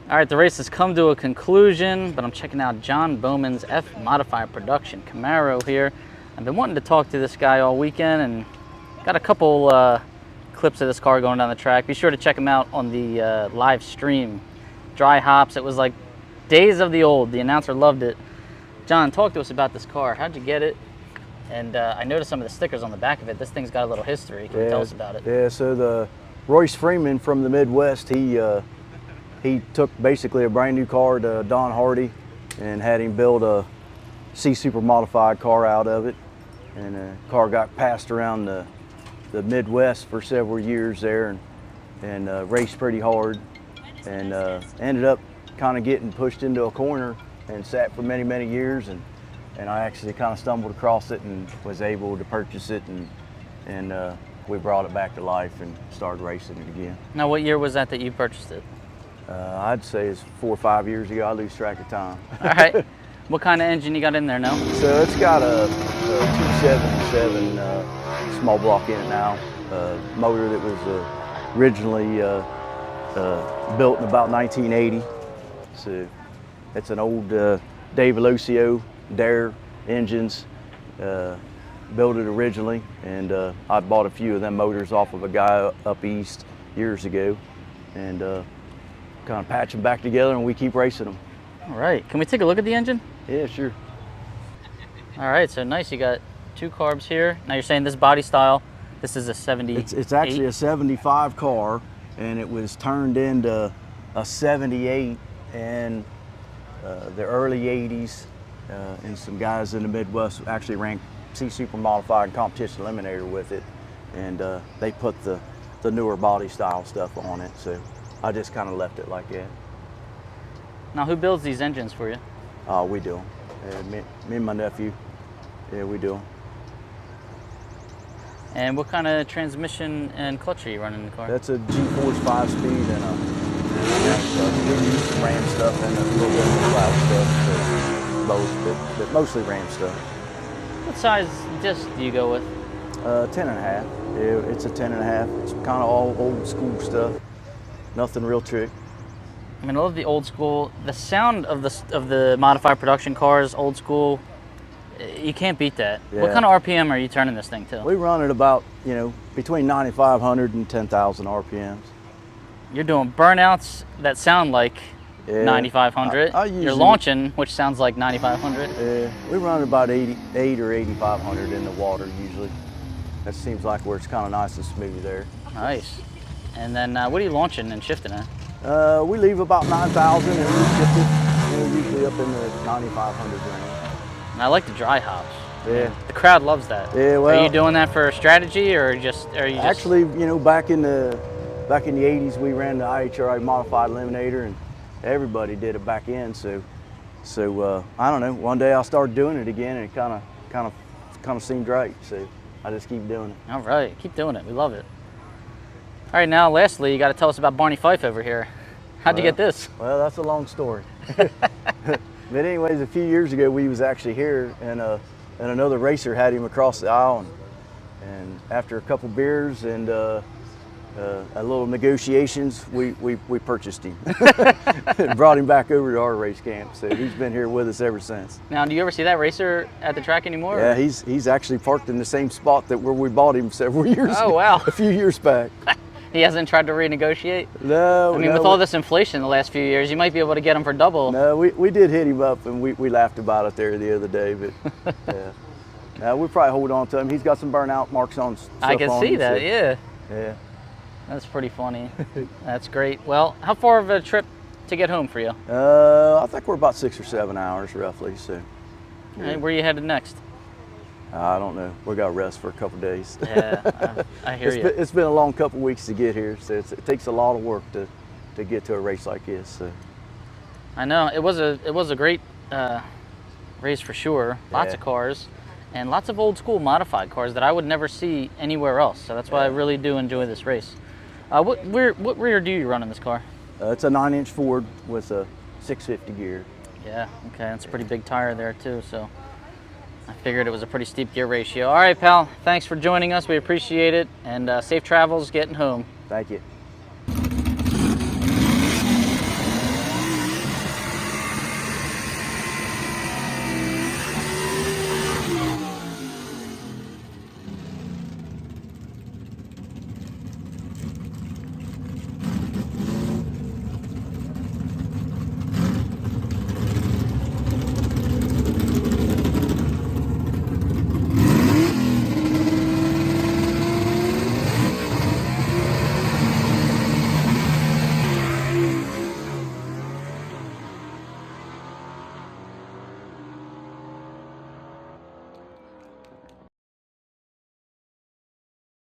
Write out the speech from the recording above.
All right, the race has come to a conclusion, but I'm checking out John Bowman's F-Modified Production Camaro here. I've been wanting to talk to this guy all weekend and got a couple clips of this car going down the track. Be sure to check him out on the live stream. Dry hops, it was like days of the old. The announcer loved it. John, talk to us about this car. How'd you get it? And I noticed some of the stickers on the back of it. This thing's got a little history. Can you tell us about it? Yeah, so the Royce Freeman from the Midwest, he took basically a brand new car to Don Hardy and had him build a C Super modified car out of it. And the car got passed around the Midwest for several years there and raced pretty hard and ended up kind of getting pushed into a corner and sat for many, many years. And I actually kind of stumbled across it and was able to purchase it, and we brought it back to life and started racing it again. Now, what year was that you purchased it? I'd say it's 4 or 5 years ago. I lose track of time. All right. What kind of engine you got in there now? So it's got a 277 small block in it now. Motor that was originally built in about 1980. So it's an old Dave Lucio Dare engines. Built it originally, and I bought a few of them motors off of a guy up east years ago, and kind of patch them back together, and we keep racing them. All right, can we take a look at the engine? Yeah, sure. All right, so nice. You got 2 carbs here. Now you're saying this body style, this is a 70. It's actually a 75 car, and it was turned into a 78 in the early 80s, and some guys in the Midwest actually ran C Super modified competition eliminator with it, and they put the newer body style stuff on it, so I just kind of left it like that. Now, who builds these engines for you? We do. Me and my nephew. Yeah, we do. And what kind of transmission and clutch are you running in the car? That's a G-Force 5-speed and we use some Ram stuff and a little bit of Cloud stuff, so both, but mostly Ram stuff. What size disc do you go with? 10.5. Yeah, it's a 10.5. It's kind of all old school stuff. Nothing real trick. I mean, I love the old school. The sound of the modified production cars, old school, you can't beat that. Yeah. What kind of RPM are you turning this thing to? We run at about, between 9,500 and 10,000 RPMs. You're doing burnouts that sound like 9,500. You're launching, which sounds like 9,500. Yeah, we run about 8 or 8,500 in the water usually. That seems like where it's kind of nice and smooth there. Nice. And then what are you launching and shifting at? We leave about 9,000 and we shift it, usually up in the 9,500 range. And I like the dry hops. Yeah. The crowd loves that. Yeah, well. Are you doing that for strategy or are you just? Actually, back in the 80s, we ran the IHRA modified eliminator, and everybody did it back in. So I don't know. One day I started doing it again, and it kind of seemed right. So I just keep doing it. All right, keep doing it. We love it. All right, now lastly, you got to tell us about Barney Fife over here. How'd you get this? Well, that's a long story. But anyways, a few years ago, we was actually here, and another racer had him across the aisle, and after a couple beers and a little negotiations, we purchased him. And brought him back over to our race camp. So he's been here with us ever since. Now, do you ever see that racer at the track anymore? Yeah, he's actually parked in the same spot where we bought him several years ago. Oh, wow. A few years back. He hasn't tried to renegotiate? No. I mean, with all this inflation the last few years, you might be able to get him for double. No, we did hit him up, and we laughed about it there the other day, but yeah. Now we'll probably hold on to him. He's got some burnout marks on stuff. I can see that, so, yeah. Yeah. That's pretty funny. That's great. Well, how far of a trip to get home for you? I think we're about 6 or 7 hours roughly. So. All right, where are you headed next? I don't know. We got to rest for a couple of days. Yeah, I hear you. It's been a long couple of weeks to get here, so it takes a lot of work to get to a race like this. So. I know it was a great race for sure. Lots of cars, and lots of old school modified cars that I would never see anywhere else. So that's why I really do enjoy this race. What rear do you run in this car? It's a 9-inch Ford with a 650 gear. Yeah, okay, that's a pretty big tire there too, so I figured it was a pretty steep gear ratio. All right, pal, thanks for joining us. We appreciate it, and safe travels getting home. Thank you.